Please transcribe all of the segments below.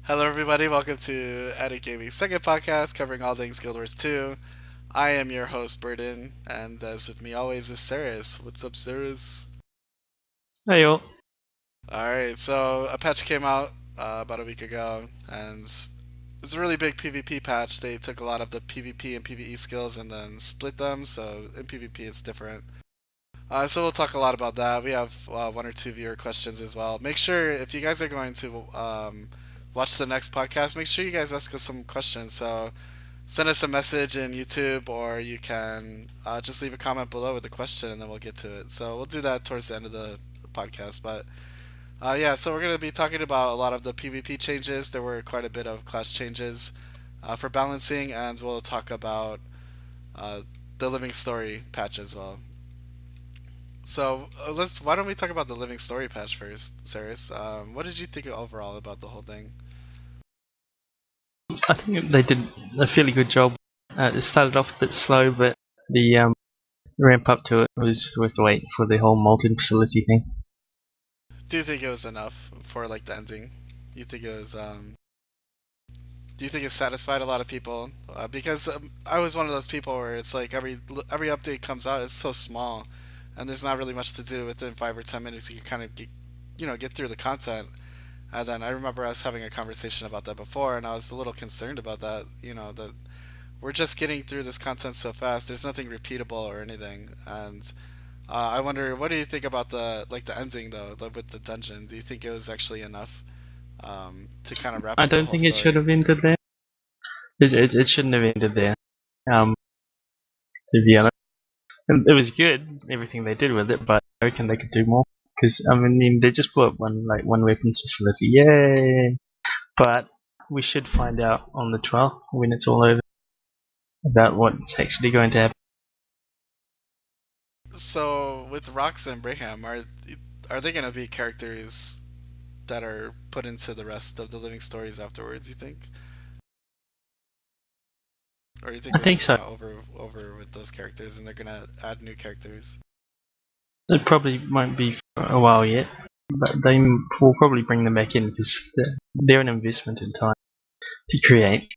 Hello, everybody. Welcome to AddiktGaming's second podcast covering all things Guild Wars 2. I am your host, Burden, and as with me always is Saris. What's up, Saris? Hey all. Alright, so a patch came out about a week ago, and it's a really big PvP patch. They took a lot of the PvP and PvE skills and then split them, so in PvP it's different. So we'll talk a lot about that. We have one or two viewer questions as well. Make sure if you guys are going to watch the next podcast, make sure you guys ask us some questions. So send us a message in YouTube, or you can just leave a comment below with the question, and then we'll get to it. So we'll do that towards the end of the podcast. But yeah, so we're going to be talking about a lot of the PvP changes. There were quite a bit of class changes for balancing, and we'll talk about uh, the Living Story patch as well. So let's. Why don't we talk about the Living Story patch first, Saris? What did you think overall about the whole thing? I think they did a fairly good job. It started off a bit slow, but the ramp up to it was worth the wait for the whole Molten facility thing. Do you think it was enough for like the ending? You think it was? Do you think it satisfied a lot of people? Because I was one of those people where it's like every update comes out, it's so small, and there's not really much to do within 5 or 10 minutes. You can kind of get through the content. And then I remember us having a conversation about that before, and I was a little concerned about that. That we're just getting through this content so fast. There's nothing repeatable or anything, and I wonder, what do you think about the ending though, with the dungeon? Do you think it was actually enough to kind of wrap I up the don't whole think it should story? have ended there. It shouldn't have ended there. Um, to be honest, and it was good everything they did with it, but I reckon they could do more. Because I mean, they just put one weapons facility, yay! But we should find out on the 12th when it's all over about what's actually going to happen. So with Rox and Braham, are they going to be characters that are put into the rest of the living stories afterwards? You think, or you think I we're think just so. kind of over with those characters and they're going to add new characters? It probably won't be for a while yet, but they will probably bring them back in because they're an investment in time to create.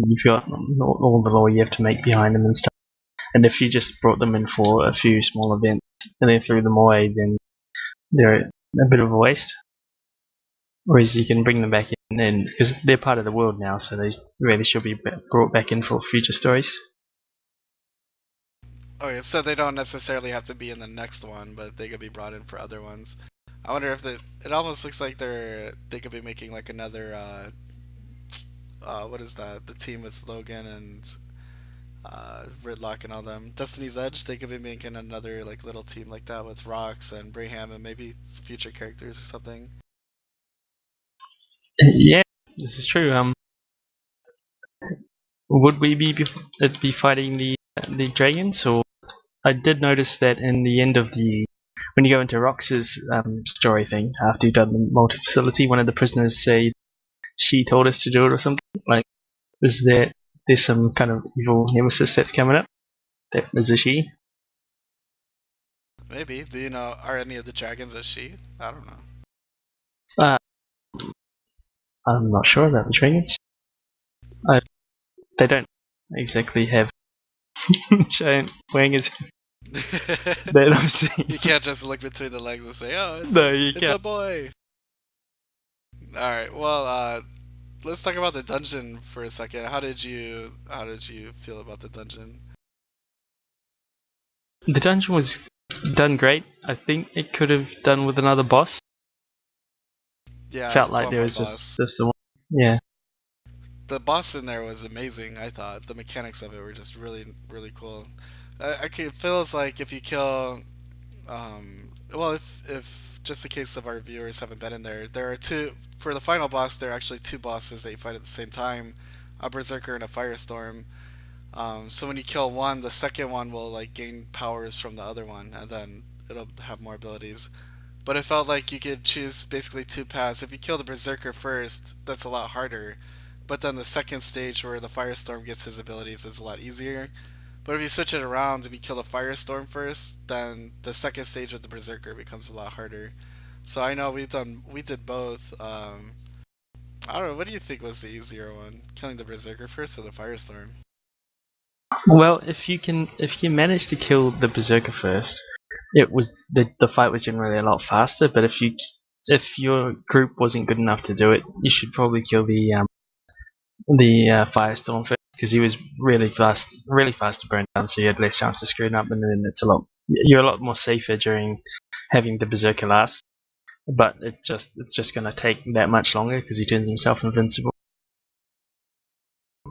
You've got all the lore you have to make behind them and stuff. And if you just brought them in for a few small events and then threw them away, then they're a bit of a waste. Whereas you can bring them back in, and because they're part of the world now, so they really should be brought back in for future stories. Okay, so they don't necessarily have to be in the next one, but they could be brought in for other ones. I wonder if it almost looks like they could be making like another what is that? The team with Logan and Ridlock and all them. Destiny's Edge. They could be making another like little team like that with Rox and Braham and maybe future characters or something. Yeah, this is true. Would we be fighting the dragons, or I did notice that in the end of the when you go into Rox's story thing after you've done the multi facility, one of the prisoners say she told us to do it or something. Like, is there's some kind of evil nemesis that's coming up? That is a she. Maybe. Do you know, are any of the dragons a she? I don't know. Uh, I'm not sure about the dragons. I, they don't exactly have giant wingers that I've seen. You can't just look between the legs and say, "Oh, No, you it's can't. a boy." All right. Well, let's talk about the dungeon for a second. How did you feel about the dungeon? The dungeon was done great. I think it could have done with another boss. Yeah, Felt with like one there more was boss. just the one. Yeah. The boss in there was amazing. I thought the mechanics of it were just really, really cool. It feels like if you kill, well, if just in case of our viewers haven't been in there, there are two for the final boss. There are actually two bosses that you fight at the same time, a berserker and a firestorm. So when you kill one, the second one will like gain powers from the other one, and then it'll have more abilities. But it felt like you could choose basically two paths. If you kill the berserker first, that's a lot harder. But then the second stage where the firestorm gets his abilities is a lot easier. But if you switch it around and you kill the firestorm first, then the second stage with the berserker becomes a lot harder. So I know we did both. I don't know. What do you think was the easier one? Killing the Berserker first or the Firestorm? Well, if you manage to kill the Berserker first, the fight was generally a lot faster. But if your group wasn't good enough to do it, you should probably kill the Firestorm first because he was really fast to burn down. So you had less chance of screwing up, and then you're a lot more safer during having the Berserker last. But it's just gonna take that much longer because he turns himself invincible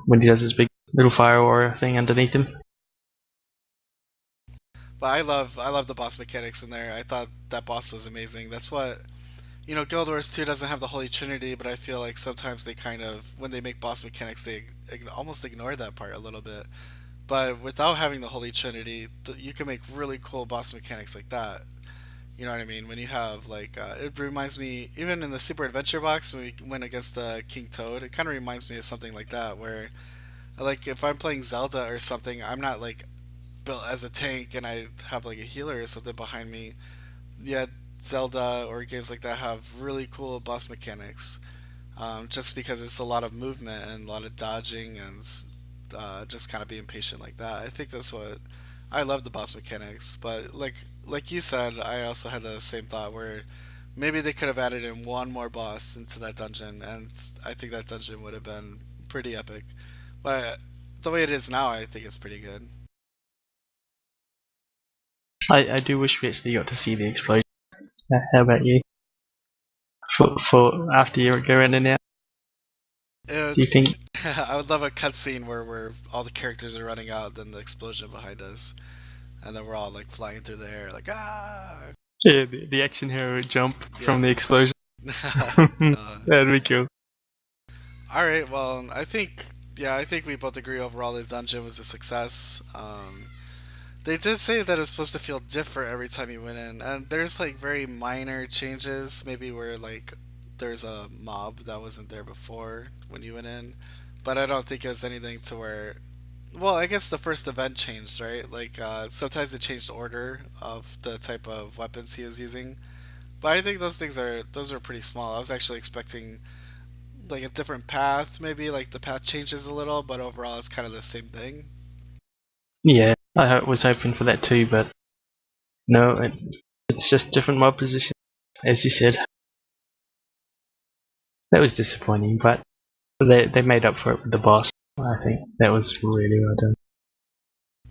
when he does his big little fire aura thing underneath him. But I love the boss mechanics in there. I thought that boss was amazing. That's what Guild Wars 2 doesn't have the Holy Trinity, but I feel like sometimes they kind of, when they make boss mechanics, they almost ignore that part a little bit. But without having the Holy Trinity, you can make really cool boss mechanics like that. You know what I mean? When you have like, it reminds me, even in the Super Adventure box when we went against the King Toad, it kind of reminds me of something like that, where like if I'm playing Zelda or something, I'm not like built as a tank and I have like a healer or something behind me. Yeah, Zelda or games like that have really cool boss mechanics. Just because it's a lot of movement and a lot of dodging and just kind of being patient like that. I think that's what I love the boss mechanics. But like you said, I also had the same thought where maybe they could have added in one more boss into that dungeon, and I think that dungeon would have been pretty epic. But the way it is now, I think it's pretty good. I do wish we actually got to see the explosion. How about you? For after you go in and out, It, do you think? I would love a cutscene where all the characters are running out, then the explosion behind us, and then we're all like flying through the air, like ah, Yeah, the action hero jump yeah. from the explosion. uh, That'd be cool. all right, well, I think we both agree overall the dungeon was a success. They did say that it was supposed to feel different every time you went in, and there's like very minor changes, maybe where like there's a mob that wasn't there before when you went in, but I don't think it was anything to where. Well, I guess the first event changed, right? Like sometimes it changed the order of the type of weapons he was using, but I think those are pretty small. I was actually expecting like a different path, maybe like the path changes a little, but overall it's kind of the same thing. Yeah, was hoping for that too, but no, it's just different mob position, as you said. That was disappointing, but they made up for it with the boss. I think that was really well done.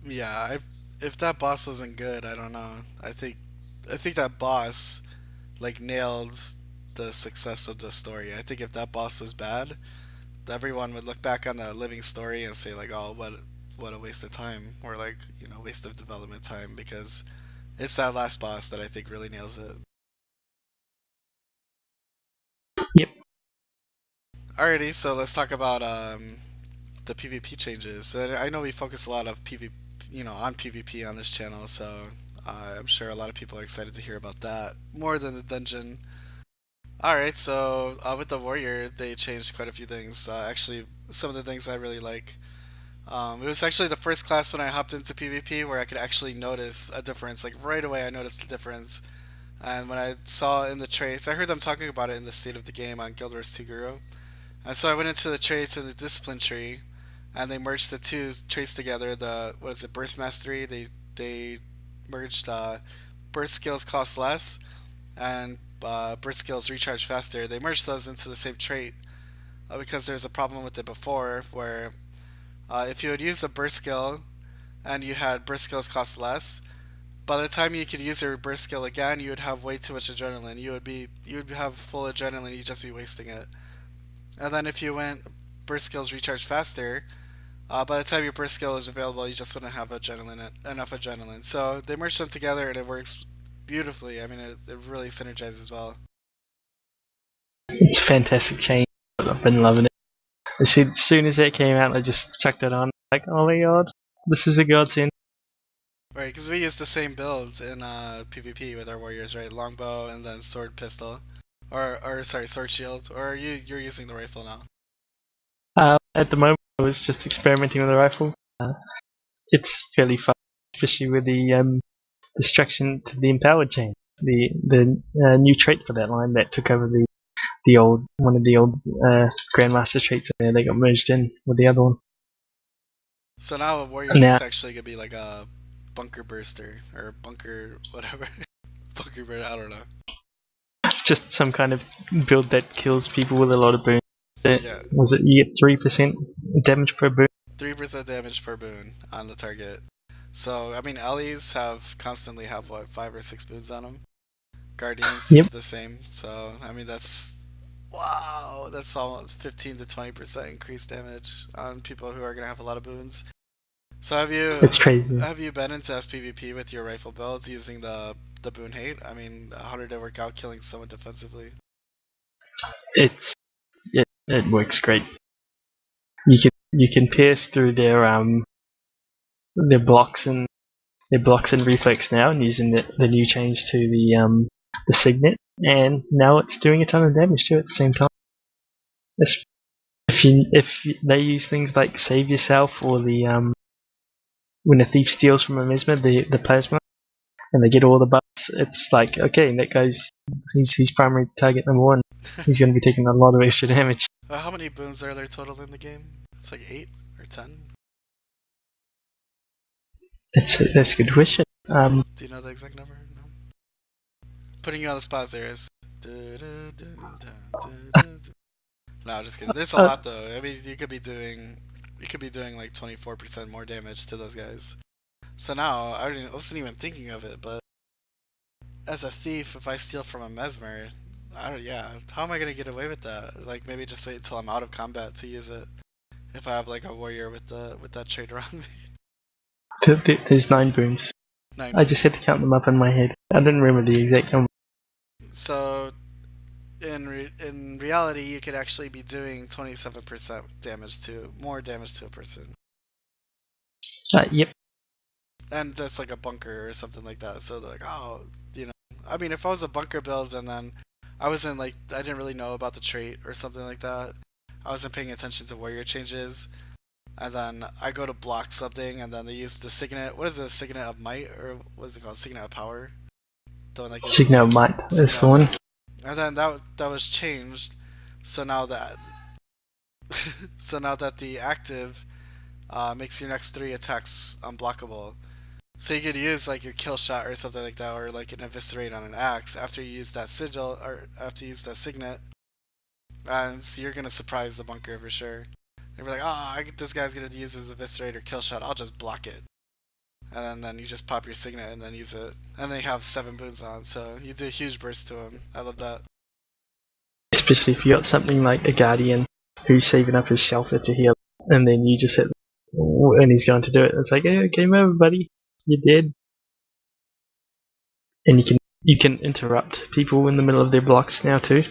Yeah, if that boss wasn't good, I don't know. I think that boss like nailed the success of the story. I think if that boss was bad, everyone would look back on the living story and say like, "Oh, what a waste of time," or like, waste of development time because it's that last boss that I think really nails it. Yep. Alrighty, so let's talk about the PvP changes. And I know we focus a lot of PvP, on PvP on this channel, so I'm sure a lot of people are excited to hear about that more than the dungeon. All right, so with the warrior, they changed quite a few things. Actually, some of the things I really like. It was actually the first class when I hopped into PvP where I could actually notice a difference. Like right away, I noticed the difference. And when I saw in the traits, I heard them talking about it in the state of the game on Guild Wars 2 Guru. And so I went into the traits in the discipline tree, and they merged the two traits together. The what is it, burst mastery? They merged burst skills cost less and burst skills recharge faster. They merged those into the same trait because there's a problem with it before where if you would use a burst skill and you had burst skills cost less, by the time you could use your burst skill again, you would have way too much adrenaline. You would have full adrenaline. You'd just be wasting it. And then if you went burst skills recharge faster, by the time your burst skill is available, you just wouldn't have enough adrenaline. So they merged them together, and it works beautifully. I mean, it really synergizes well. It's a fantastic change. I've been loving it. As soon as that came out, I just chucked it on. Like, oh my god, this is a godsend. Right, because we use the same builds in PvP with our warriors, right? Longbow and then sword pistol, or sorry, sword shield. Or you're using the rifle now. At the moment, I was just experimenting with the rifle. It's fairly fun, especially with the distraction to the empowered chain, the new trait for that line that took over one of the old Grandmaster traits in there. They got merged in with the other one. So now a warrior is Now, actually gonna be like a bunker burster or bunker whatever. Bunker burster, I don't know. just some kind of build that kills people with a lot of boons. Yeah, Was it you get 3% damage per boon? 3% damage per boon on the target. So I mean, Ellie's constantly have what 5 or 6 boons on them. Guardians Yep, the same. So I mean that's wow. That's almost 15 to 20% increased damage on people who are gonna have a lot of boons. So it's crazy. have you been into SPVP with your rifle builds using the boon hate? I mean, how did it work out killing someone defensively? It's it works great. You can pierce through their blocks and reflex now, and using the new change to the signet, and now it's doing a ton of damage too at the same time. It's, if they use things like save yourself or the when a thief steals from a mesmer the plasma and they get all the buffs, it's like okay, that guy's he's primary target number one. He's going to be taking a lot of extra damage. How many boons are there total in the game? It's like 8 or 10. That's a good question. Do you know the exact number? No. Putting you on the spot, Zeris. No, just kidding. There's a uh, lot though. I mean, you could be doing like 24% more damage to those guys. So now I wasn't even thinking of it, but as a thief, if I steal from a mesmer, yeah, how am I gonna get away with that? Like maybe just wait until I'm out of combat to use it. If I have like a warrior with that trait around me. there's 9 boons. Nine I just boons. had to count them up in my head. I didn't remember the exact number. So in reality, you could actually be doing 27% more damage to a person, Yep. and that's like a bunker or something like that. So they're like, oh, I mean, if I was a bunker build and then I didn't really know about the trait or something like that, I wasn't paying attention to warrior changes, and then I go to block something, and then they use the signet. What is it, signet of might, or what's it called, signet of power? The one that gives Signet of Might is signet the of one. might, and then that was changed. So now that so now that the active makes your next 3 attacks unblockable. So you could use like your kill shot or something like that, or like an eviscerate on an axe after you use that sigil or after you use that signet, and so you're gonna surprise the bunker for sure. You're like, oh, this guy's gonna use his eviscerate or kill shot. I'll just block it, and then you just pop your signet and then use it, and then you have 7 boons on. So you do a huge burst to him. I love that. Especially if you got something like a Guardian who's saving up his shelter to heal, and then you just hit, and he's going to do it. It's like, hey, game over, buddy. You're dead. And you can interrupt people in the middle of their blocks now too.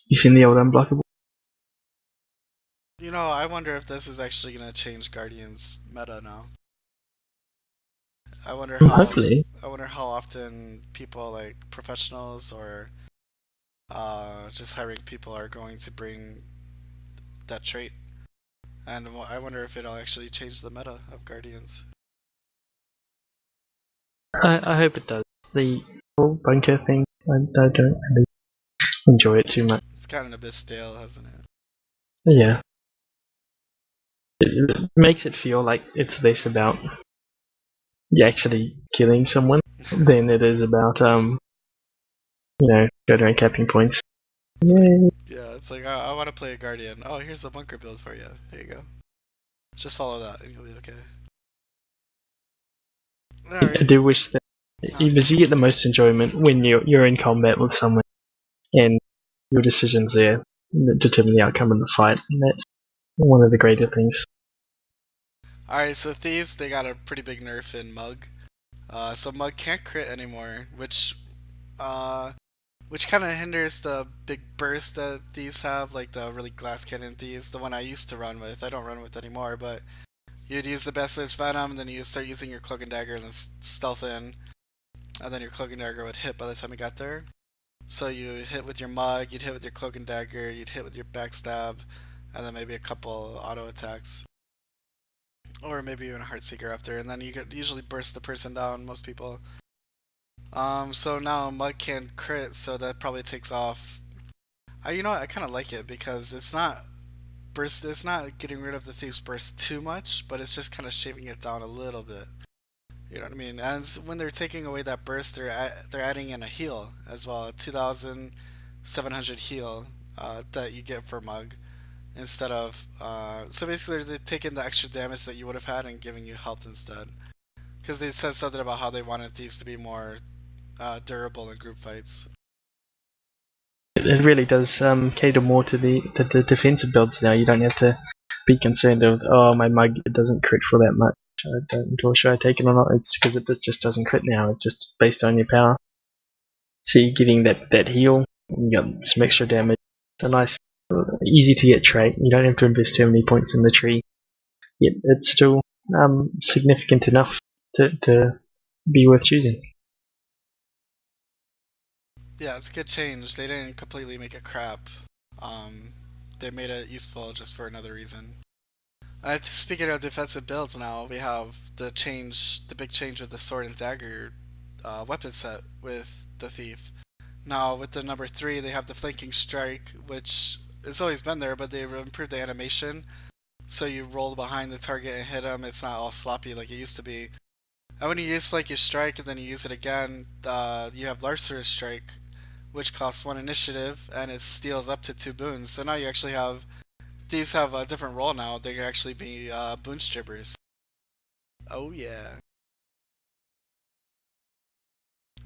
You seen the old unblockable? I wonder if this is actually gonna change Guardian's meta now. I wonder how Hopefully. I wonder how often people like professionals or just hiring people are going to bring that trait, and I wonder if it'll actually change the meta of Guardians. I hope it does. The whole bunker thing, I don't really enjoy it too much. It's gotten a bit stale, hasn't it? Yeah. It makes it feel like it's less about actually killing someone than it is about go down capping points. Yay. Yeah, it's like I want to play a Guardian. Oh, here's a bunker build for you. There you go. Just follow that, and you'll be okay. All I right. do wish that because you get the most enjoyment when you're in combat with someone and your decisions there that determine the outcome of the fight, and that's one of the greater things. All right. So thieves, they got a pretty big nerf in Mug. So Mug can't crit anymore, which kind of hinders the big burst that thieves have, like the really glass cannon thieves, the one I used to run with. I don't run with anymore, but you'd use the best edge venom, and then you start using your cloak and dagger and then stealth in, and then your cloak and dagger would hit by the time you got there. So you hit with your mug, you'd hit with your cloak and dagger, you'd hit with your backstab, and then maybe a couple auto attacks, or maybe even a heartseeker after, and then you could usually burst the person down. Most people. So now Mug can't crit, so that probably takes off You know what? I kind of like it because it's not burst. It's not getting rid of the Thieves' Burst too much, but it's just kind of shaving it down a little bit. You know what I mean? And when they're taking away that burst, they're adding in a heal as well, a 2,700 heal that you get for mug instead of. So basically, they're taking the extra damage that you would have had and giving you health instead. Because they said something about how they wanted thieves to be more durable in group fights. It really does cater more to the defensive builds now. You don't have to be concerned of, oh, my mug, it doesn't crit for that much. I don't know, should I take it or not? It's because it just doesn't crit now. It's just based on your power. So you're getting that heal, you got some extra damage. It's a nice, easy to get trait. You don't have to invest too many points in the tree. Yet it's still significant enough to be worth choosing. Yeah, it's a good change. They didn't completely make it crap. They made it useful just for another reason. Speaking of defensive builds, now we have the big change with the sword and dagger weapon set with the thief. Now with the number three, they have the flanking strike, which has always been there, but they improved the animation. So you roll behind the target and hit them. It's not all sloppy like it used to be. And when you use flanking strike and then you use it again, you have Larcerous strike, which costs one initiative and it steals up to two boons. So now you actually have thieves have a different role now. They can actually be boon strippers. Oh yeah.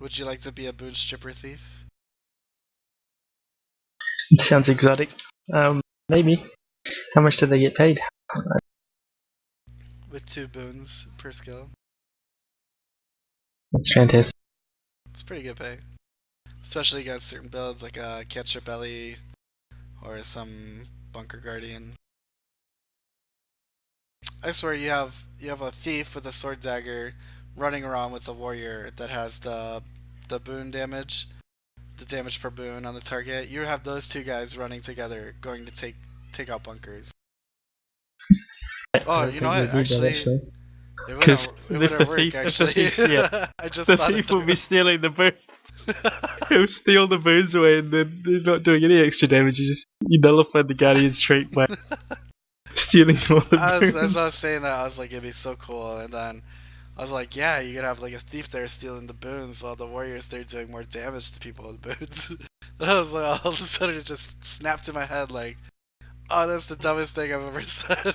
Would you like to be a boon stripper thief? It sounds exotic. Maybe. How much do they get paid? With two boons per skill. That's fantastic. It's pretty good pay. Especially against certain builds like Cantrip Belly or some Bunker Guardian. I swear you have a thief with a sword dagger running around with a warrior that has the boon damage, the damage per boon on the target. You have those two guys running together, going to take out bunkers. I Oh, don't you know think they what? do that Actually, actually. it Because wouldn't work. if the Actually, thief, yeah, I just the thought it thief will be through. stealing the boons. He'll steal the boons away, and then they're not doing any extra damage. You nullify the guardian's trait by stealing all the As boons. I was saying that, I was like, it'd be so cool, and then I was like, yeah, you could have like a thief there stealing the boons while the warriors there doing more damage to people with boons. I was like, all of a sudden it just snapped in my head, like, oh, that's the dumbest thing I've ever said.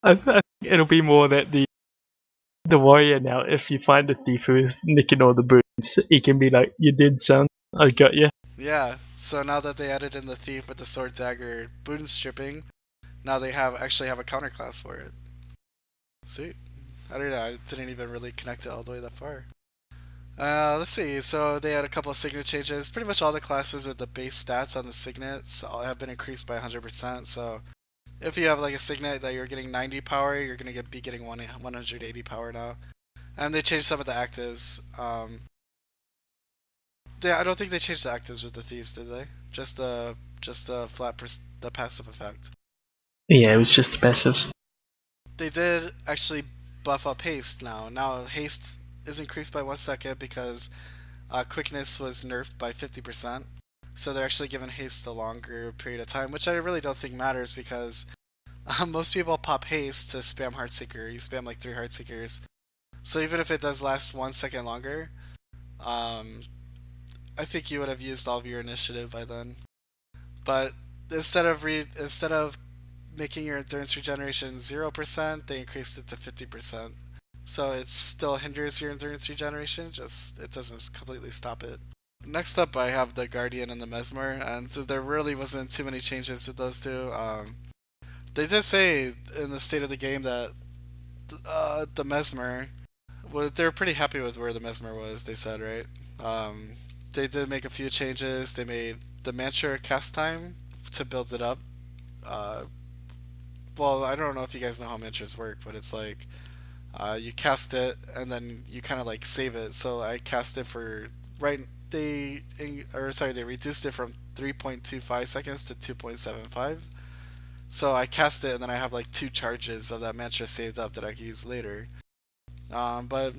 I think it'll be more that the warrior now, if you find a thief who is nicking all the boons, he can be like, "You did, son. I got you." Yeah, so now that they added in the thief with the sword dagger boon stripping, now they actually have a counter class for it. Sweet. I don't know, I didn't even really connect it all the way that far. Let's see. So they had a couple of signet changes. Pretty much all the classes with the base stats on the signets have been increased by 100%. So if you have like a signet that you're getting 90 power, you're gonna be getting 180 power now. And they changed some of the actives. I don't think they changed the actives with the thieves, did they? Just the the passive effect. Yeah, it was just the passives. They did actually buff up haste now. Now haste is increased by 1 second because quickness was nerfed by 50%. So they're actually giving haste a longer period of time, which I really don't think matters because most people pop haste to spam Heartseeker. You spam like 3 Heartseekers. So even if it does last 1 second longer, um, I think you would have used all of your initiative by then. But instead of making your endurance regeneration 0%, they increased it to 50%. So it still hinders your endurance regeneration, just it doesn't completely stop it. Next up, I have the Guardian and the Mesmer, and so there really wasn't too many changes with those two. They did say in the state of the game that the Mesmer, well, they're pretty happy with where the Mesmer was. They said, right? Um, they did make a few changes. They made the Mantra cast time to build it up. Uh, well, I don't know if you guys know how mantras work, but it's like you cast it and then you kind of like save it. So I cast it for right. They reduced it from 3.25 seconds to 2.75. So I cast it and then I have like two charges of that mantra saved up that I can use later. But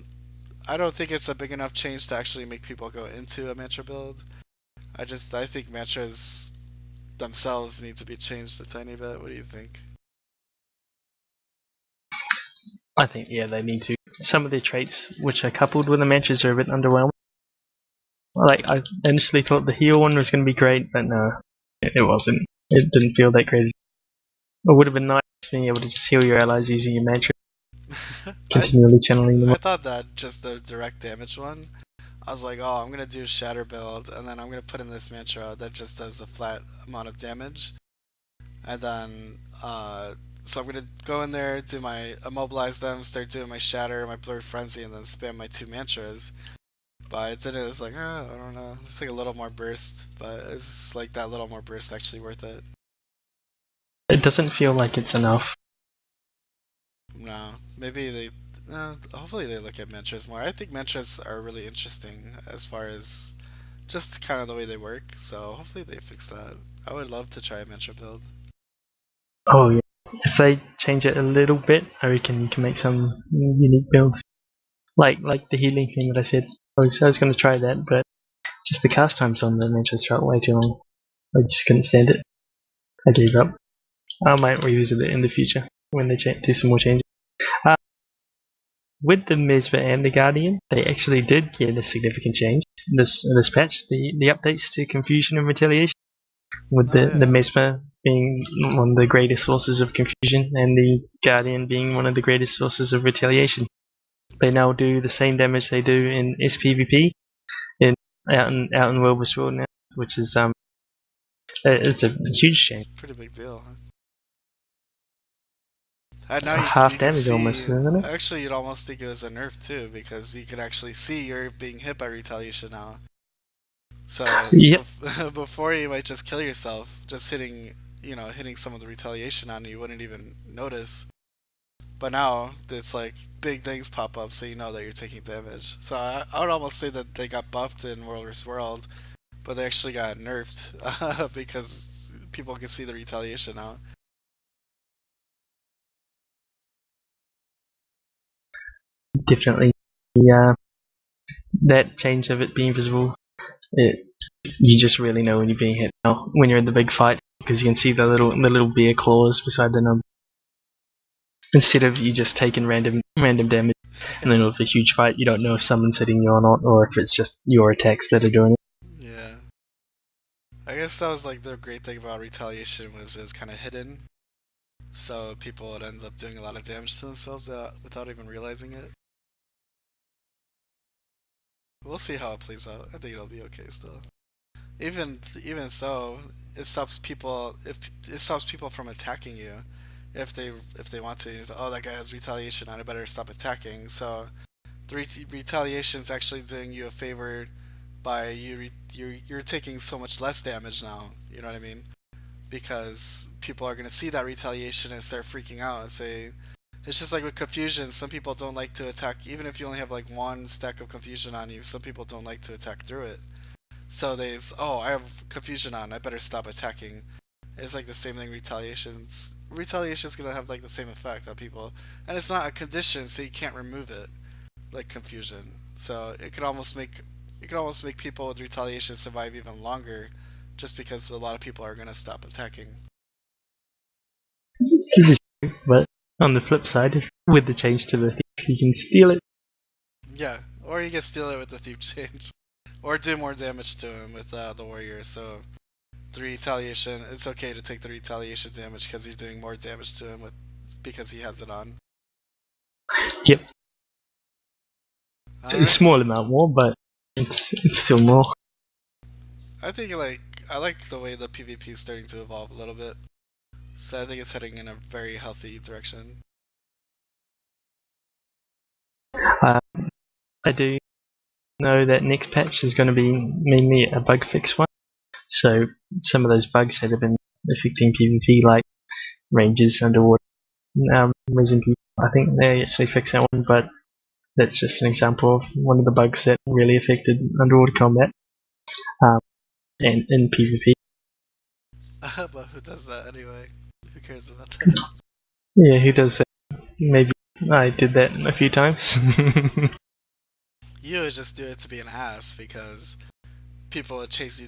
I don't think it's a big enough change to actually make people go into a mantra build. I think mantras themselves need to be changed a tiny bit. What do you think? I think, yeah, they need to. Some of their traits, which are coupled with the mantras, are a bit underwhelming. Like, I initially thought the heal one was going to be great, but no, it wasn't. It didn't feel that great. It would have been nice being able to just heal your allies using your mantra, I continually channeling them. I thought that just the direct damage one. I was like, oh, I'm gonna do a shatter build, and then I'm gonna put in this mantra that just does a flat amount of damage, and then so I'm gonna go in there, do my immobilize them, start doing my shatter, my blurred frenzy, and then spam my two mantras. But it didn't. It's like, oh, I don't know. It's like a little more burst, but it's like that little more burst actually worth it. It doesn't feel like it's enough. No, maybe they. Hopefully they look at mantras more. I think mantras are really interesting as far as just kind of the way they work. So hopefully they fix that. I would love to try a mantra build. Oh yeah, if they change it a little bit, I reckon you can make some unique builds. Like the healing thing that I said. I was going to try that, but just the cast times on the mantras felt way too long. I just couldn't stand it. I gave up. I might revisit it in the future when they do some more changes. Uh, with the Mesmer and the Guardian, they actually did get a significant change this patch. The updates to Confusion and Retaliation, with Oh the yeah, Mesmer being one of the greatest sources of confusion and the Guardian being one of the greatest sources of retaliation. They now do the same damage they do in SPVP in out in World vs. World now, which is it's a huge it's change. a pretty big deal. Huh? And now you Half can damage almost, see. isn't it? Actually, you'd almost think it was a nerf too, because you can actually see you're being hit by retaliation now. So Yep. before you might just kill yourself, just hitting, hitting some of the retaliation on you, you wouldn't even notice. But now it's like big things pop up, so you know that you're taking damage. So I would almost say that they got buffed in World vs. World, but they actually got nerfed because people can see the retaliation now. Definitely. Yeah, that change of it being visible, it, you just really know when you're being hit now when you're in the big fight because you can see the little bear claws beside the number. Instead of you just taking random damage and then with a huge fight, you don't know if someone's hitting you or not, or if it's just your attacks that are doing it. Yeah. I guess that was like the great thing about retaliation was it was kind of hidden, so people would end up doing a lot of damage to themselves without even realizing it. We'll see how it plays out. I think it'll be okay still. Even so, it stops people if it stops people from attacking you if they want to. It's, oh, that guy has retaliation, I better stop attacking. So the retaliation is actually doing you a favor by you're taking so much less damage now. You know what I mean? Because people are gonna see that retaliation and start freaking out and say. It's just like with confusion. Some people don't like to attack, even if you only have like one stack of confusion on you. Some people don't like to attack through it. So oh, I have confusion on. I better stop attacking. It's like the same thing. Retaliation's gonna have like the same effect on people, and it's not a condition, so you can't remove it like confusion. So it could almost make people with retaliation survive even longer, just because a lot of people are gonna stop attacking. This is true, but on the flip side, with the change to the thief, you can steal it. Yeah, or you can steal it with the thief change, or do more damage to him with the warrior. So the retaliation, it's okay to take the retaliation damage because you're doing more damage to him because he has it on. Yep, All a right. small amount more, but it's still more. I think I like the way the PvP is starting to evolve a little bit. So I think it's heading in a very healthy direction. Uh, I do know that next patch is going to be mainly a bug fix one. So some of those bugs that have been affecting PvP, like ranges underwater, resin people, I think they actually fixed that one, but that's just an example of one of the bugs that really affected underwater combat um, and in PvP. But who does that anyway? Who cares about that? Yeah, who does that? Maybe I did that a few times. You would just do it to be an ass because people would chase you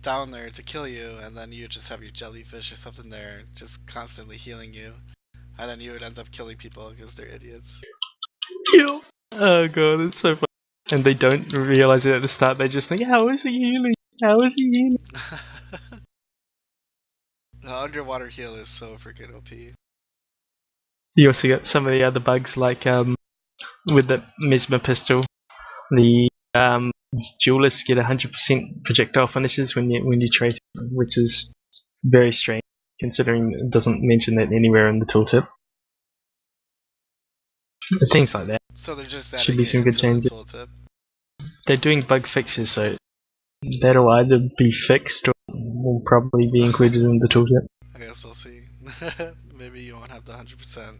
down there to kill you, and then you would just have your jellyfish or something there, just constantly healing you, and then you would end up killing people because they're idiots. Yeah. Oh god, it's so funny. And they don't realize it at the start. They just think, "How is he healing? How is he healing?" The underwater heal is so freaking OP. You also got some of the other bugs, like with the mesmer pistol, the duelists get 100% projectile finishes when you trade, which is very strange considering it doesn't mention that anywhere in the tooltip. Things like that So they're just should adding be it some good into the changes. tooltip. They're doing bug fixes, so that'll either be fixed or will probably be included in the tooltip. I guess we'll see. Maybe you won't have the 100%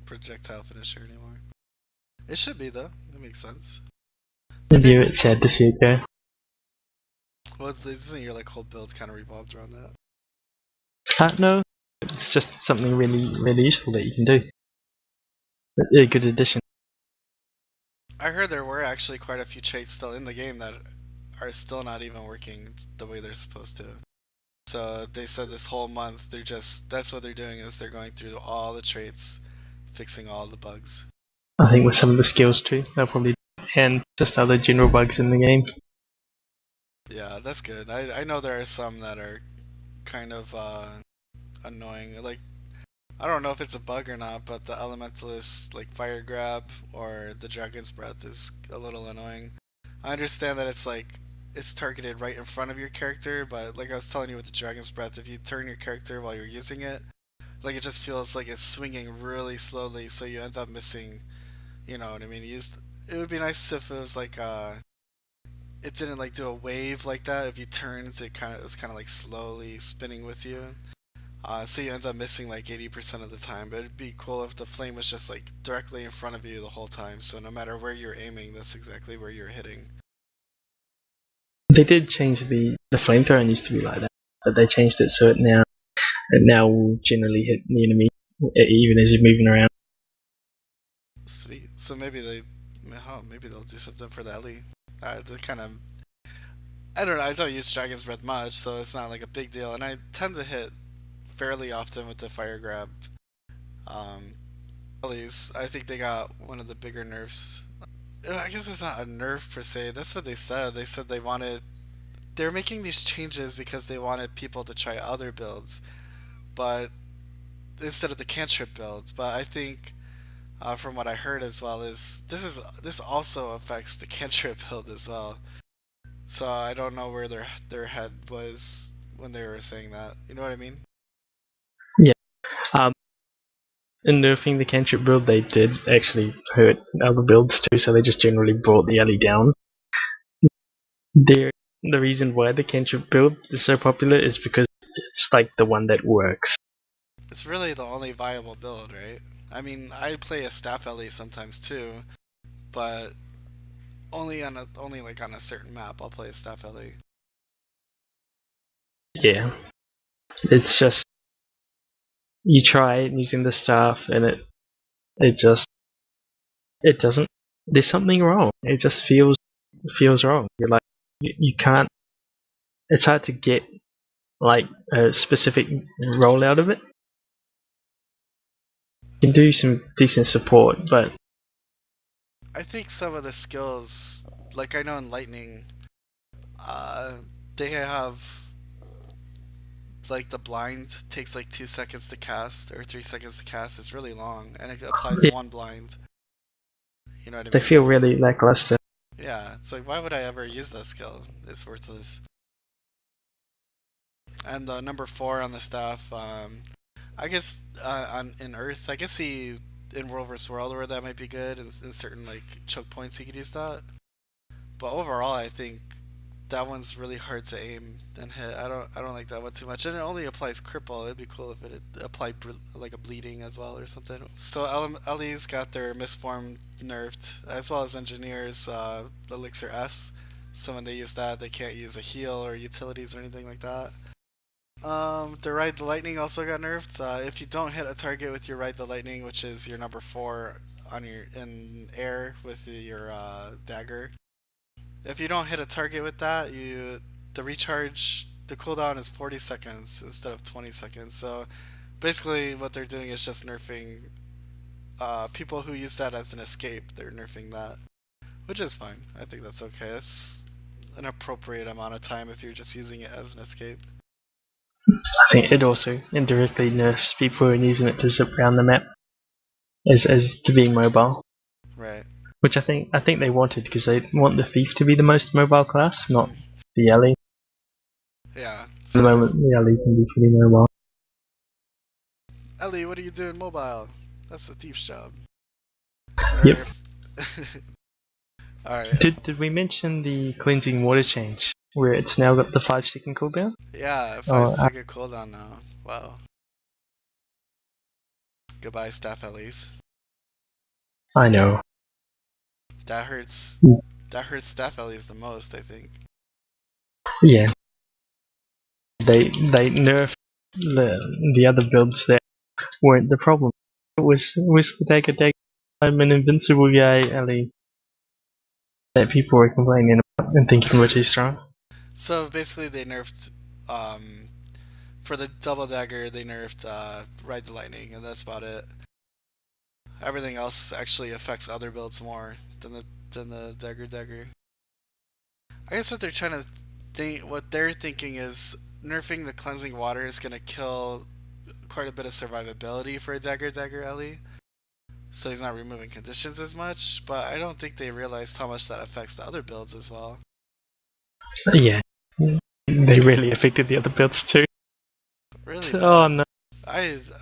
projectile finisher anymore. It should be though. It makes sense. But Yeah, it's sad to see it go. well, isn't your like whole build kind of revolved around that? No, it's just something really useful that you can do. A good addition. I heard there were actually quite a few traits still in the game that are still not even working the way they're supposed to. So they said this whole month that's what they're doing is they're going through all the traits, fixing all the bugs. I think with some of the skills too, they'll probably and just other general bugs in the game. Yeah, that's good. I know there are some that are kind of annoying. Like I don't know if it's a bug or not, but the elementalist like fire grab or the dragon's breath is a little annoying. I understand that it's targeted right in front of your character, but like I was telling you with the dragon's breath, if you turn your character while you're using it, like it just feels like it's swinging really slowly, so you end up missing. You know what I mean? It would be nice if it was like it didn't like do a wave like that. If you turns, it was kind of like slowly spinning with you. So you end up missing like 80% of the time. But it'd be cool if the flame was just like directly in front of you the whole time. So no matter where you're aiming, that's exactly where you're hitting. They did change the flamethrower used to be like that, but they changed it so it now will generally hit the enemy even as you're moving around. Sweet. So maybe they'll do something for the Ellie. They kind of, I don't know. I don't use Dragon's Breath much, so it's not like a big deal. And I tend to hit fairly often with the fire grab. Um, Ellie's, I think they got one of the bigger nerfs. I guess it's not a nerf per se. That's what they said. They said they're making these changes because they wanted people to try other builds, but instead of the cantrip builds. But I think from what I heard as well is this also affects the cantrip build as well. So I don't know where their head was when they were saying that. You know what I mean? Yeah. Um, in nerfing the cantrip build, they did actually hurt other builds too, so they just generally brought the alley down. The reason why the cantrip build is so popular is because it's like the one that works. It's really the only viable build, right? I mean, I play a staff LE sometimes too, but only like on a certain map I'll play a staff LE. Yeah. It's just you try it using the staff and it just it doesn't there's something wrong. It just feels wrong. You're like you can't it's hard to get like a specific roll out of it. You can do some decent support, but I think some of the skills, like I know in Lightning, uh, they have like the blind takes like 2 seconds to cast or 3 seconds to cast. It's really long, and it applies yeah, one blind. You know what I they mean? feel really lackluster. Yeah, it's like why would I ever use that skill? It's worthless. And the number four on the staff, I guess on in Earth, I guess he in World vs World where that might be good, and in certain like choke points he could use that. But overall, I think that one's really hard to aim and hit. I don't like that one too much, and it only applies cripple. It'd be cool if it applied like a bleeding as well or something. So Ellie's got their misformed nerfed, as well as engineers. Elixir S. So when they use that, they can't use a heal or utilities or anything like that. The Ride the Lightning also got nerfed. If you don't hit a target with your Ride the Lightning, which is your number four on your in air with your dagger, if you don't hit a target with that, the recharge, the cooldown is 40 seconds instead of 20 seconds. So basically, what they're doing is just nerfing people who use that as an escape. They're nerfing that, which is fine. I think that's okay. It's an appropriate amount of time if you're just using it as an escape. I think it also indirectly nerfs people who are using it to zip around the map as to being mobile. Right. Which I think they wanted because they want the thief to be the most mobile class, not the alley. Yeah. At the So moment, the alley can be pretty mobile. Ellie, what are you doing mobile? That's a thief's job. Yep. Alright. Did we mention the cleansing water change, where it's now got the 5-second cooldown? Yeah, 5-second cooldown now. Wow. Goodbye, staff Ellies. I know. That hurts. That hurts staff Ellies the most, I think. Yeah. They nerfed the other builds that weren't the problem. It was the Dagger. I'm an invincible guy, Ellie, that people were complaining about and thinking were too strong. So basically, they nerfed. For the double dagger, they nerfed Ride the Lightning, and that's about it. Everything else actually affects other builds more than the dagger. I guess what they're trying to what they're thinking is nerfing the cleansing water is going to kill quite a bit of survivability for a dagger Ellie. So he's not removing conditions as much, but I don't think they realized how much that affects the other builds as well. Yeah. They really affected the other builds too. Really bad. Oh no.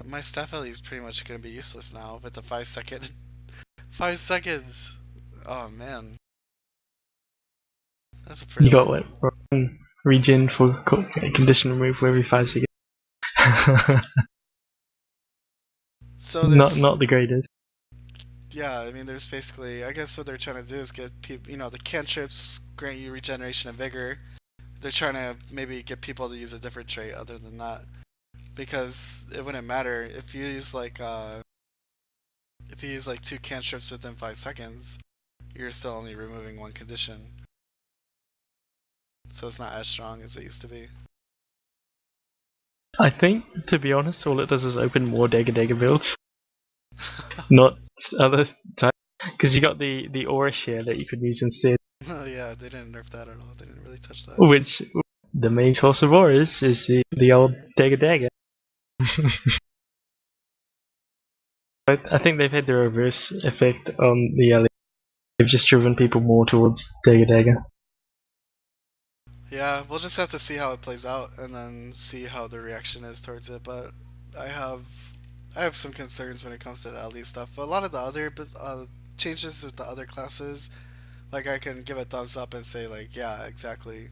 My staff Ellie is pretty much going to be useless now with the 5-second. 5 seconds! Oh man. That's a pretty You got what? Regen for condition removal every 5 seconds. So there's not the greatest. Yeah, I mean, there's basically, I guess what they're trying to do is get people, the cantrips grant you regeneration and vigor. They're trying to maybe get people to use a different trait other than that, because it wouldn't matter if you use like 2 cantrips within 5 seconds, you're still only removing 1 condition. So it's not as strong as it used to be. I think, to be honest, all it does is open more dagger builds. Not other types. Because you got the aura share that you could use instead. Oh yeah, they didn't nerf that at all. They didn't really touch that. Which, the main source of auras is the old dagger. I think they've had the reverse effect on the alley. They've just driven people more towards dagger. Yeah, we'll just have to see how it plays out and then see how the reaction is towards it. But I have some concerns when it comes to the LD stuff. But a lot of the other changes with the other classes, like I can give a thumbs up and say like, yeah, exactly.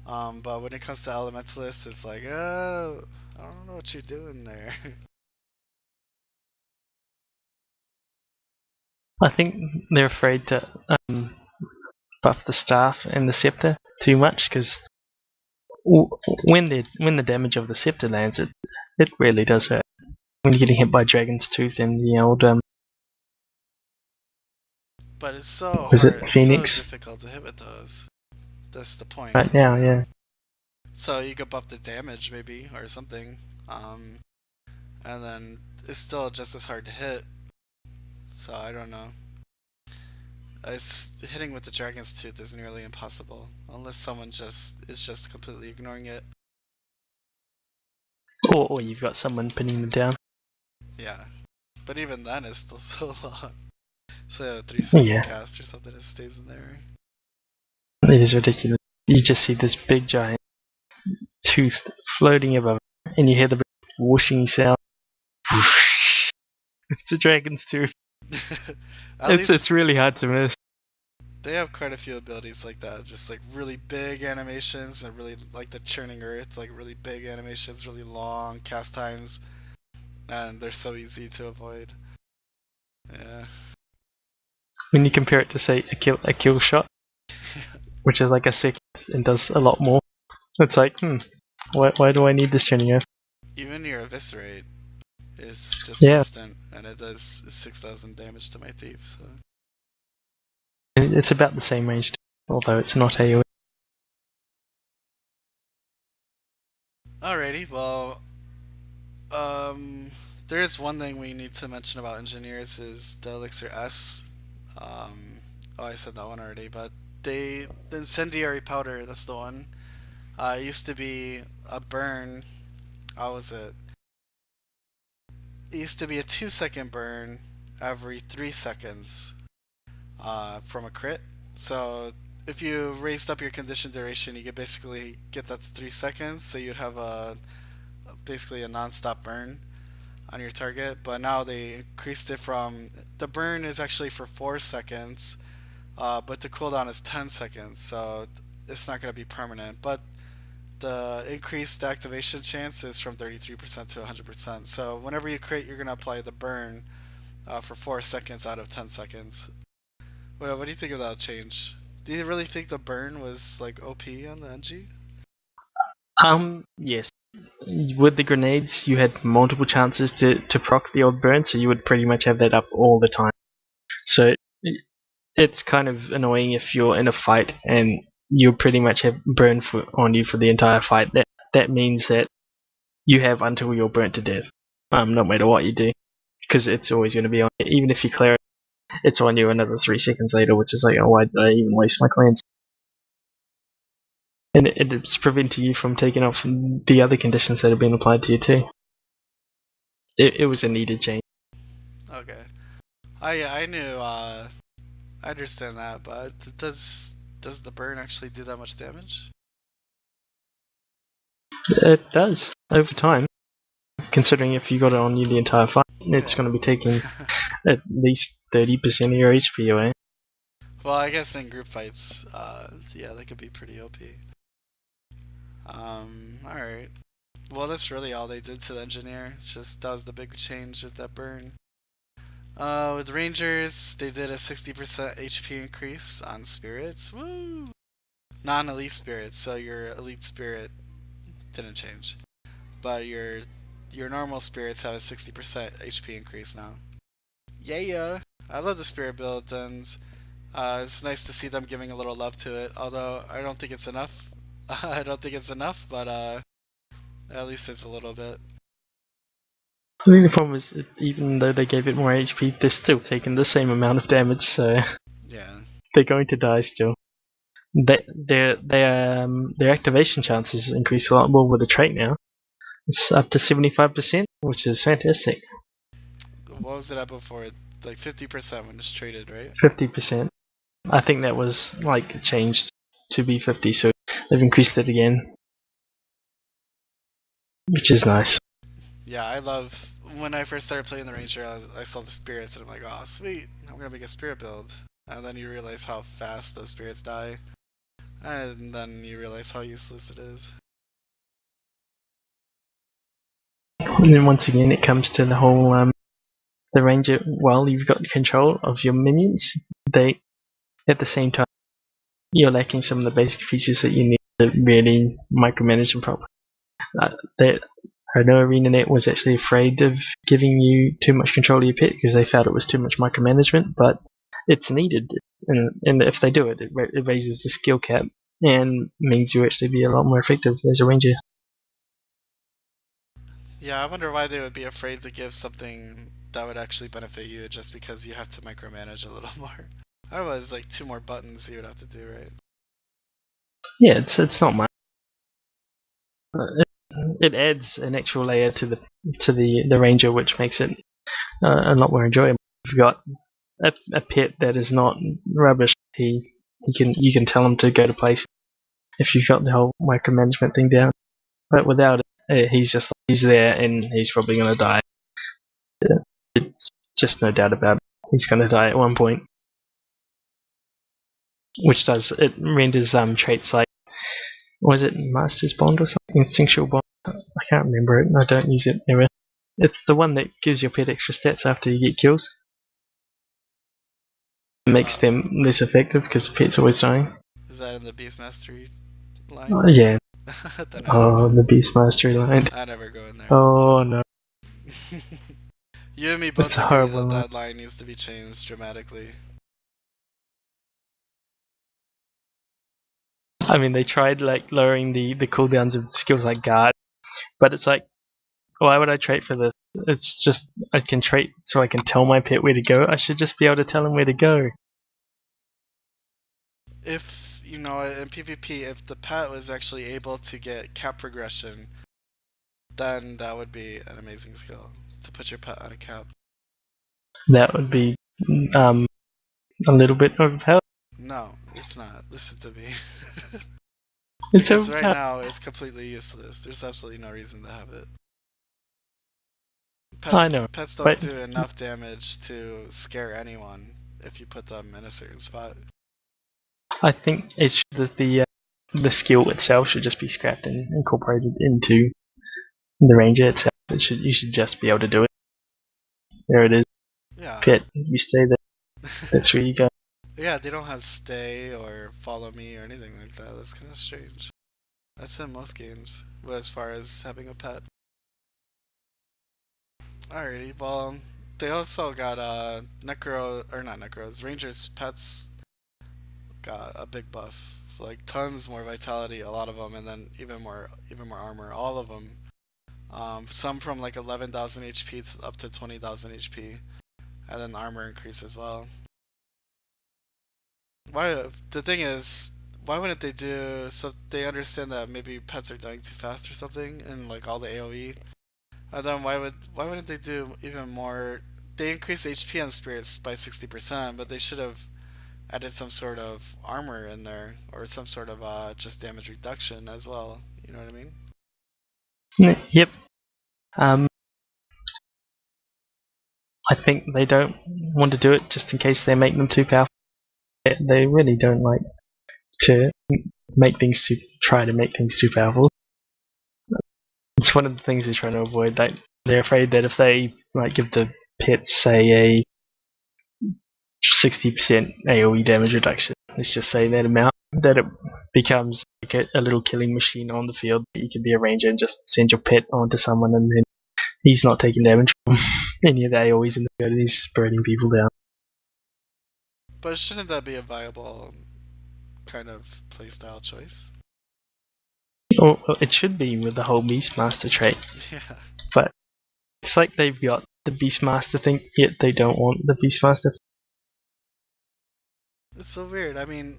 But when it comes to Elementalists, it's like, oh, I don't know what you're doing there. I think they're afraid to buff the staff and the scepter too much, because when the damage of the scepter lands, it really does hurt. When you're getting hit by Dragon's Tooth and the old But it's so was hard. it It's Phoenix? so difficult to hit with those. That's the point. Right now, yeah. So you could buff the damage maybe or something, and then it's still just as hard to hit. So I don't know. It's hitting with the Dragon's Tooth is nearly impossible unless someone is just completely ignoring it. Or you've got someone pinning them down. Yeah, but even then it's still so long. So a 3-second cast or something that stays in there. It is ridiculous. You just see this big giant tooth floating above, and you hear the whooshing sound. It's a Dragon's Tooth. It's really hard to miss. They have quite a few abilities like that, just like really big animations and really like the Churning Earth, like really big animations, really long cast times, and they're so easy to avoid. Yeah. When you compare it to, say, a kill shot, which is like a second and does a lot more, it's like, why do I need this Churning Earth? Even your Eviscerate is just instant, and it does 6,000 damage to my thief. So it's about the same range, although it's not AoE. Alrighty, well, um, there is one thing we need to mention about engineers is the Elixir S. Um, oh, I said that one already, but the incendiary powder, that's the one. It used to be a burn. How was it? It used to be a 2 second burn every 3 seconds from a crit. So if you raised up your condition duration, you could basically get that to 3 seconds. So you'd have a basically a non-stop burn on your target. But now they increased it from the burn is actually for 4 seconds, but the cooldown is 10 seconds. So it's not going to be permanent. But the increased activation chance is from 33% to 100%. So whenever you crit, you're going to apply the burn for 4 seconds out of 10 seconds. Well, what do you think of that change? Do you really think the burn was like OP on the NG? Yes. With the grenades, you had multiple chances to proc the odd burn, so you would pretty much have that up all the time. So it's kind of annoying if you're in a fight and you pretty much have burn on you for the entire fight. That means that you have until you're burnt to death, no matter what you do, because it's always going to be on. Even if you clear it, it's on you another 3 seconds later, which is like, oh, why did I even waste my cleanse? And it's preventing you from taking off the other conditions that have been applied to you too. It was a needed change. Okay. I knew. I understand that, but does the burn actually do that much damage? It does over time, considering if you got it on you the entire fight, it's Yeah. going to be taking at least 30% of your HP away. Well, I guess in group fights, yeah, that could be pretty OP. All right. Well, that's really all they did to the engineer. It's just that was the big change with that burn. With Rangers, they did a 60% HP increase on spirits. Woo! Non-elite spirits, so your elite spirit didn't change, but your normal spirits have a 60% HP increase now. Yeah, I love the spirit build, and it's nice to see them giving a little love to it. Although I don't think it's enough. I don't think it's enough, but at least it's a little bit. I think the problem is, even though they gave it more HP, they're still taking the same amount of damage, so Yeah. they're going to die still. Their activation chances increase a lot more with the trait now. It's up to 75%, which is fantastic. What was it at before? Like 50% when it's traded, right? 50%. I think that was like changed to be 50, so they've increased it again, which is nice. Yeah, I love when I first started playing the Ranger. I saw the spirits, and I'm like, oh, sweet! I'm gonna make a spirit build. And then you realize how fast those spirits die, and then you realize how useless it is. And then once again, it comes to the whole the ranger. While you've got control of your minions, they at the same time you're lacking some of the basic features that you need to really micromanage them properly. That I know ArenaNet was actually afraid of giving you too much control of your pet because they felt it was too much micromanagement, but it's needed, and if they do it, it raises the skill cap and means you actually be a lot more effective as a ranger. Yeah, I wonder why they would be afraid to give something that would actually benefit you just because you have to micromanage a little more. Otherwise, like two more buttons you would have to do, right? Yeah, it's not much. It adds an extra layer to the ranger, which makes it a lot more enjoyable. If you've got a pet that is not rubbish, you can tell him to go to place if you've got the whole micromanagement thing down. But without it, he's there and he's probably going to die. It's just no doubt about it. He's going to die at one point, which does it renders traits like, was it Master's Bond or something? Instinctual Bond? I can't remember it. I don't use it ever. It's the one that gives your pet extra stats after you get kills. It makes Uh, them less effective because the pet's always dying. is that in the Beast Mastery line? Yeah. Then I don't Oh, know. the Beastmastery line. I never go in there. Oh So. no. You and me It's both a agree horrible that line. that line needs to be changed dramatically. I mean, they tried like lowering the cooldowns of skills like guard, But it's like, why would I trait for this? It's just I can trait so I can tell my pet where to go. I should just be able to tell him where to go. If you know in PvP, if the pet was actually able to get cap progression, then that would be an amazing skill to put your pet on a cap. That would be um, a little bit overpowered. No, it's not. Listen to me. It's Because right overpowered. now it's completely useless. There's absolutely no reason to have it. I know, Pets don't but do enough damage to scare anyone if you put them in a certain spot. I think it should, the skill itself should just be scrapped and incorporated into the ranger itself. You should just be able to do it. There it is. Yeah. Pet, you stay there. That's where you go. Yeah, they don't have stay or follow me or anything like that. That's kind of strange. That's in most games, as far as having a pet. Alrighty, well, they also got Necro, or not Necros, Rangers pets got a big buff. Like tons more vitality, a lot of them, and then even more armor, all of them. Some from like 11,000 HP to up to 20,000 HP, and then armor increase as well. Why? The thing is, why wouldn't they do so? They understand that maybe pets are dying too fast or something, and like all the AOE. And then why wouldn't they do even more? They increase HP on spirits by 60%, but they should have added some sort of armor in there or some sort of just damage reduction as well. You know what I mean? Yep. I think they don't want to do it just in case they make them too powerful. They really don't like to try to make things too powerful. It's one of the things they're trying to avoid. Like they're afraid that if they like give the pets say a 60% AOE damage reduction, let's just say that amount, that it becomes like a little killing machine on the field. You can be a ranger and just send your pet onto someone, and then he's not taking damage from any of the AOEs in the field, and he's just burning people down. But shouldn't that be a viable kind of playstyle choice? Well, it should be with the whole Beastmaster trait, Yeah. but it's like they've got the Beastmaster thing, yet they don't want the Beastmaster. It's so weird. I mean,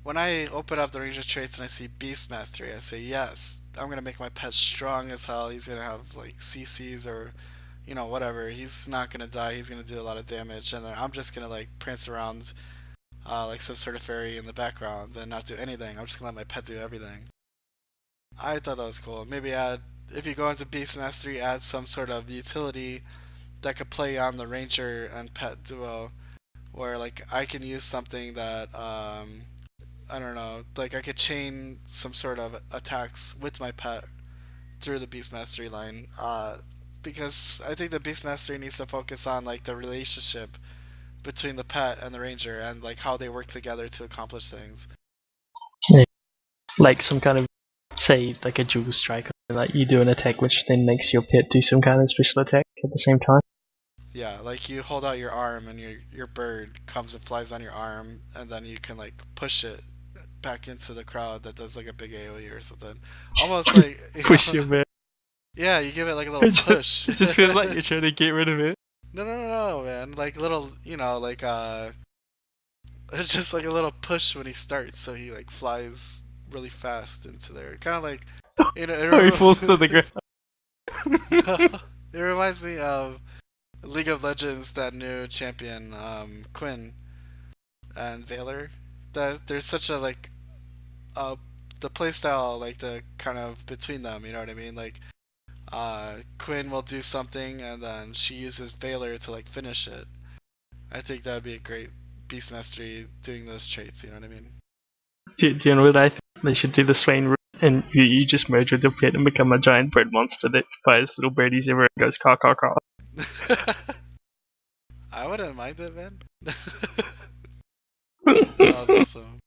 when I open up the Ranger traits and I see Beast Mastery, I say, yes, I'm going to make my pet strong as hell. He's going to have like CCs or, you know, whatever. He's not going to die. He's going to do a lot of damage. And then I'm just going to like prance around like some sort of fairy in the background and not do anything. I'm just going to let my pet do everything. I thought that was cool. Maybe add, if you go into Beast Mastery, add some sort of utility that could play on the Ranger and pet duo where like I can use something that I don't know, like I could chain some sort of attacks with my pet through the Beast Mastery line. Because I think the Beast Mastery needs to focus on like the relationship between the pet and the ranger and like how they work together to accomplish things. Yeah. Like some kind of, say, like a dual strike, like you do an attack which then makes your pet do some kind of special attack at the same time. Yeah, like you hold out your arm and your bird comes and flies on your arm, and then you can like push it back into the crowd that does like a big AOE or something. Almost like Push your pet. yeah, you give it like a little push. It just feels like you're trying to get rid of it. No, man. Like little, you know, like it's just like a little push when he starts, so he like flies really fast into there. Kind of like, you know, Or he falls to the ground. it reminds me of League of Legends, that new champion, Quinn and Valor. That there's such a like, uh, the playstyle, like the kind of between them. You know what I mean? Like, Quinn will do something and then she uses Valor to like finish it. I think that'd be a great Beast Mastery doing those traits. You know what I mean? Do you know what I think? They should do the Swain route, and you just merge with your pet and become a giant bird monster that fires little birdies everywhere and goes caw caw caw. I wouldn't mind it, man. Sounds awesome.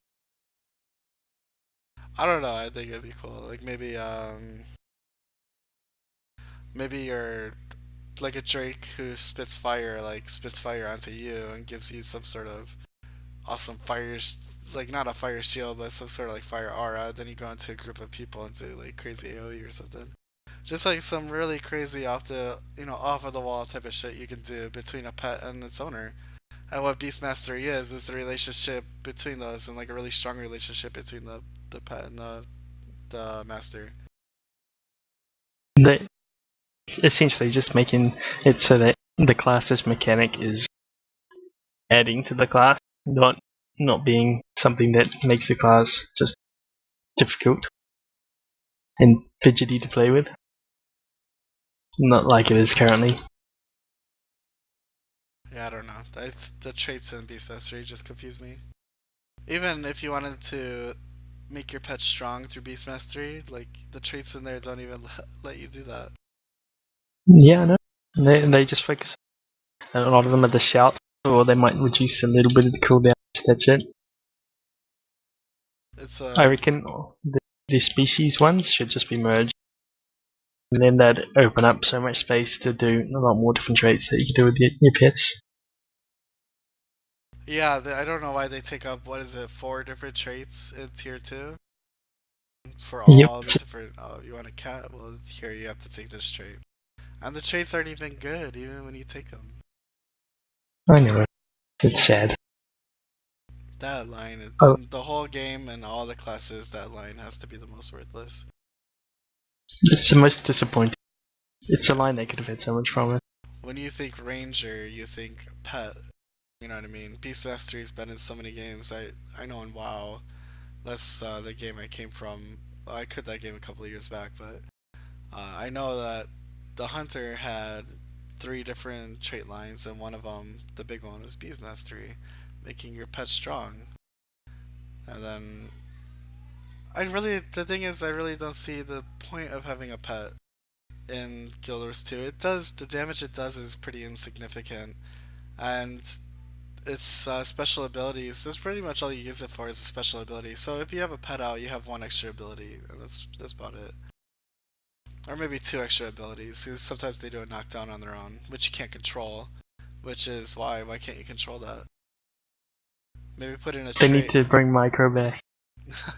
I don't know. I think it'd be cool. Like maybe you're like a Drake who spits fire onto you and gives you some sort of awesome fire, like not a fire shield, but some sort of like fire aura. Then you go into a group of people and do like crazy AOE or something. Just like some really crazy off of the wall type of shit you can do between a pet and its owner. And what Beast Mastery is the relationship between those, and like a really strong relationship between the pet and the master. They essentially just making it so that the class's mechanic is adding to the class, not being something that makes the class just difficult and fidgety to play with. Not like it is currently. Yeah, I don't know. The traits in Beast Mastery just confuse me. Even if you wanted to make your pet strong through Beast Mastery, like the traits in there don't even let you do that. Yeah, I know. They just focus. A lot of them are the shouts, or they might reduce a little bit of the cooldown. That's it. It's I reckon the species ones should just be merged, and then that'd open up so much space to do a lot more different traits that you can do with your pets. yeah. I don't know why they take up what is it, 4 different traits in tier 2 for Yep. all the different. Oh, you want a cat? Well, here you have to take this trait, and the traits aren't even good, even when you take them. I know. It's sad. That line Oh, in the whole game and all the classes, that line has to be the most worthless. it's the most disappointing. It's a Yeah. line they could have had so much from it. When you think ranger, you think pet. You know what I mean? Beast Mastery's been in so many games. I know in WoW, that's the game I came from. Well, I quit that game a couple of years back, but I know that the hunter had 3 different trait lines, and one of them, the big one, was Beast Mastery, making your pet strong. And then the thing is, I really don't see the point of having a pet in Guild Wars 2. The damage it does is pretty insignificant, and its special abilities, that's pretty much all you use it for is a special ability. So if you have a pet out, you have 1 extra ability, and that's about it. Or maybe 2 extra abilities, because sometimes they do a knockdown on their own, which you can't control. Which is why can't you control that? Maybe put in a They need trait. to bring micro back.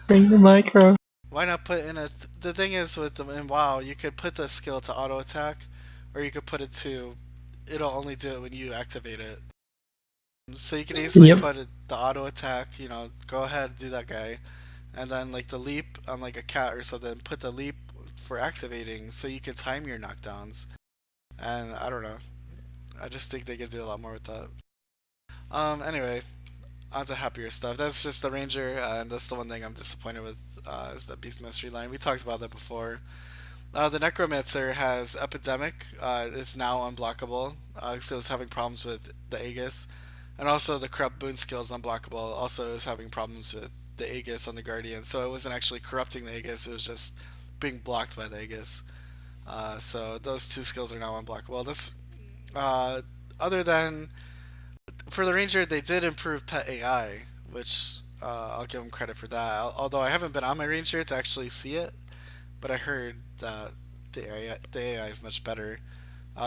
Bring the micro. Why not put in a? The thing is with them in WoW, you could put the skill to auto attack, or you could put it to. It'll only do it when you activate it. So you could easily Yep. put the auto attack. Go ahead do that guy, and then like the leap on like a cat or something. Put the leap for activating, so you can time your knockdowns. And I don't know. I just think they could do a lot more with that. Anyway, on to happier stuff. That's just the ranger, and that's the one thing I'm disappointed with. Is that beast mastery line? We talked about that before. The Necromancer has Epidemic. It's now unblockable because it was having problems with the Aegis. And also the Corrupt Boon skill is unblockable. Also, it was having problems with the Aegis on the Guardian. So it wasn't actually corrupting the Aegis, it was just being blocked by the Aegis. So those 2 skills are now unblockable. That's other than for the Ranger, they did improve Pet AI, which I'll give them credit for that. Although I haven't been on my Ranger to actually see it, but I heard that the AI is much better.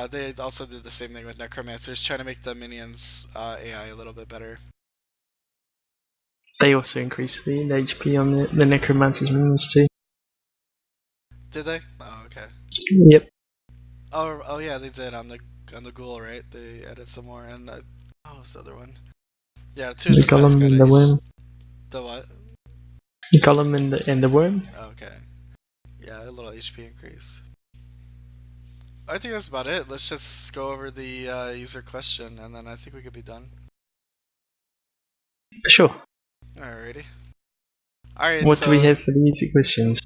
They also did the same thing with Necromancers, trying to make the minions AI a little bit better. They also increase the HP on the necromancer's minions too. Did they? Oh, okay. Yep. Oh yeah, they did on the Ghoul, right? They added some more, and oh, what's the other one? Yeah, 2 of The the pets golem got and a the worm. the what? The golem and the worm. Oh, okay. Yeah, a little HP increase. I think that's about it. Let's just go over the user question, and then I think we could be done. Sure. Alrighty. Alright, What do we so have for the easy questions?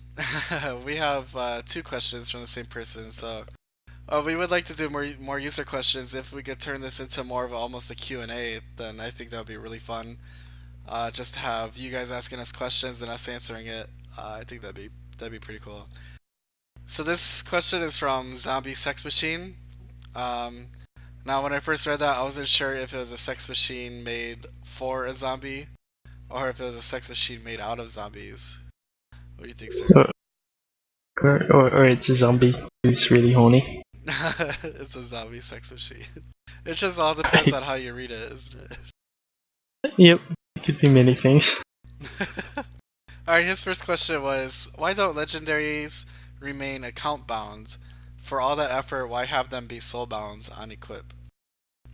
we have 2 questions from the same person. So we would like to do more user questions. If we could turn this into more of almost a Q&A, then I think that would be really fun. Just to have you guys asking us questions and us answering it. I think that'd be pretty cool. So this question is from Zombie Sex Machine. Um, Now, when I first read that, I wasn't sure if it was a sex machine made for a zombie or if it was a sex machine made out of zombies. What do you think, sir? Or it's a zombie who's really horny. It's a zombie sex machine. It just all depends on how you read it, isn't it? Yep. It could be many things. Alright, his first question was why don't legendaries remain account bound? For all that effort, why have them be soulbound on equip?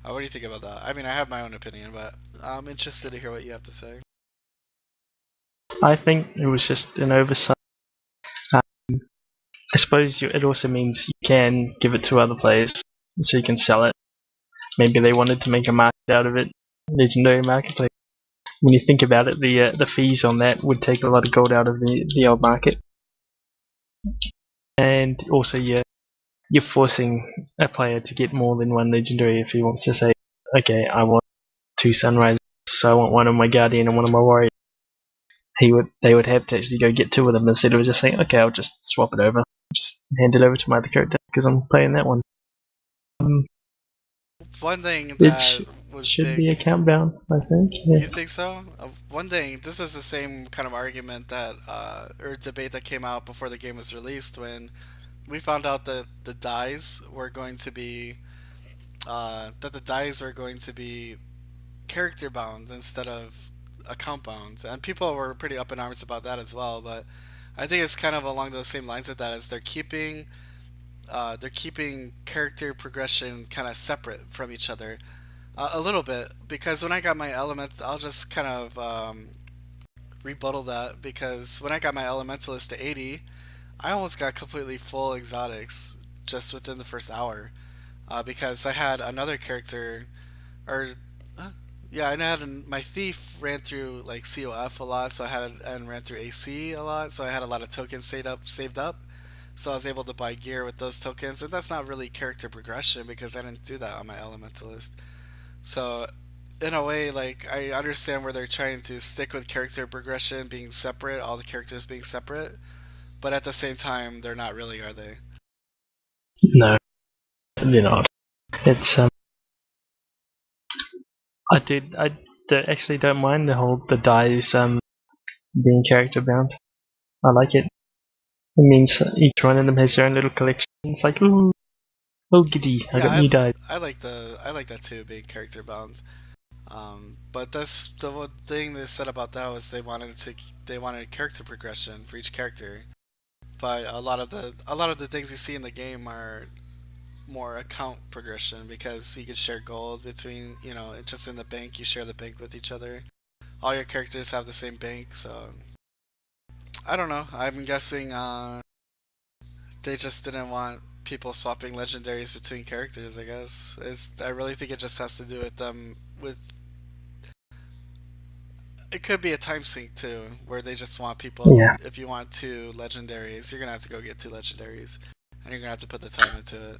What do you think about that? I mean, I have my own opinion, but I'm interested to hear what you have to say. I think it was just an oversight. Uh, I suppose it also means you can give it to other players, so you can sell it. Maybe they wanted to make a market out of it, legendary marketplace. When you think about it, the fees on that would take a lot of gold out of the old market, and also you're forcing a player to get more than one legendary if he wants to say, okay, I want 2 sunrises, so I want one of my guardian and one of my warrior. They would have to actually go get 2 of them instead of just saying, okay, I'll just swap it over, just hand it over to my other character because I'm playing that one. Um, One thing it that was should big. be account bound, I think. Yeah. You think so? One thing, this is the same kind of argument that, or debate that came out before the game was released when we found out that the dies were going to be, character bound instead of account bound, and people were pretty up in arms about that as well. But I think it's kind of along those same lines of that, as they're keeping character progression kind of separate from each other a little bit. Because when I got my elements, I'll just kind of rebuttal that, because when I got my elementalist to 80, I almost got completely full exotics just within the first hour, because I had another character, or yeah, I had my thief ran through like COF a lot, so I had and ran through AC a lot, so I had a lot of tokens saved up. So I was able to buy gear with those tokens, and that's not really character progression because I didn't do that on my elementalist. So in a way, like, I understand where they're trying to stick with character progression being separate, all the characters being separate, but at the same time, they're not really, are they? No, they're not. It's actually don't mind the dies being character bound. I like it. It means each one of them has their own little collection. It's like, ooh, oh giddy, I Yeah, got new dies. I like that too, being character bound. But that's the one thing they said about that was they wanted character progression for each character. But a lot of the things you see in the game are more account progression, because you can share gold between, just in the bank, you share the bank with each other. All your characters have the same bank, so I don't know. I'm guessing they just didn't want people swapping legendaries between characters. I guess I really think it just has to do with them with. It could be a time sink too, where they just want people. Yeah. If you want 2 legendaries, you're gonna have to go get 2 legendaries, and you're gonna have to put the time into it.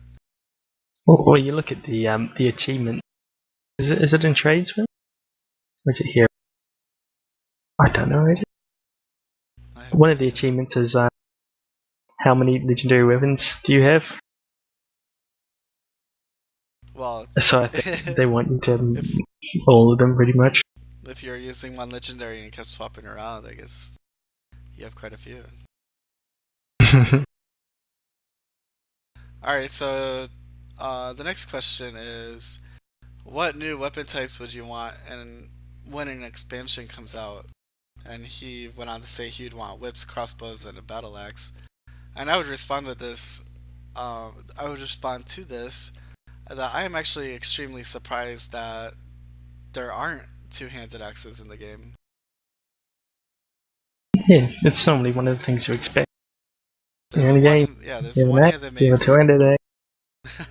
Or you look at the achievement. Is it in tradesman? Or is it here? I don't know. I have One no of the idea. achievements is how many legendary weapons do you have? Well, So I think they want you to if all of them pretty much. if you're using one legendary and kept swapping around, I guess you have quite a few. All right, so the next question is, what new weapon types would you want, and when an expansion comes out? And he went on to say he'd want whips, crossbows, and a battle axe. And I would respond with this. I would respond to this that I am actually extremely surprised that there aren't two-handed axes in the game. Yeah, it's normally one of the things you expect. You're There's in a a game. there's a You have an axe. one-handed You have a mace, two-handed axe.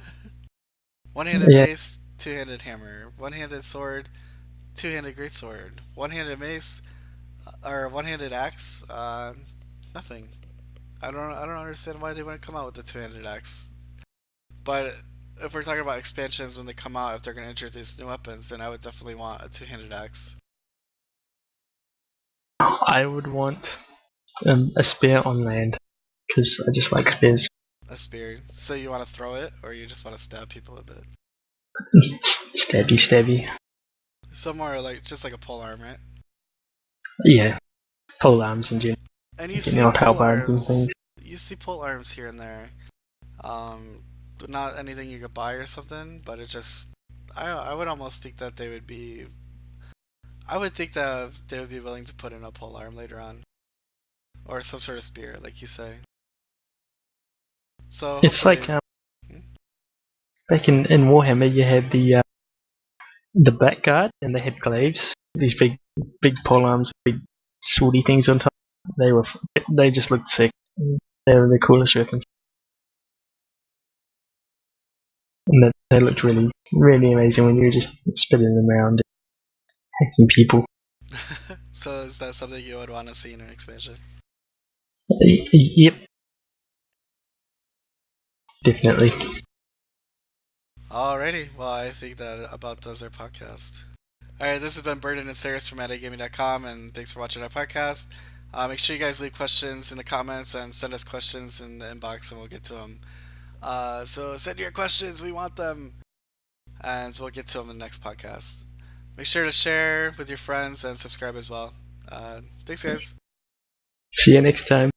one-handed Yeah. mace, two-handed hammer, one-handed sword, two-handed greatsword, one-handed mace, or one-handed axe. Nothing. I don't understand why they wouldn't come out with the two-handed axe. But if we're talking about expansions when they come out, if they're going to introduce new weapons, then I would definitely want a two-handed axe. I would want a spear on land because I just like spears. A spear. So you want to throw it, or you just want to stab people with it? Stabby, stabby. So more like just like a pole arm, right? Yeah, pole arms in general. And Getting out halberds and things. you see pole arms here and there. But not anything you could buy or something, but it just, I would almost think that they would be, I would think that they would be willing to put in a pole arm later on, or some sort of spear, like you say. So It's hopefully, like back in Warhammer, you had the back guard, and they had glaives. These big polearms, big swordy things on top. They just looked sick. They were the coolest weapons, and they looked really amazing when you were just spinning them around, and hacking people. so is that something you would want to see in an expansion? Yep, definitely. Alrighty, well I think that about does our podcast. Alright, this has been Burden and Saris from AddiktGaming.com, and thanks for watching our podcast. Make sure you guys leave questions in the comments and send us questions in the inbox, and we'll get to them. So send your questions, we want them, and we'll get to them in the next podcast. Make sure to share with your friends and subscribe as well. Thanks, guys. See you next time.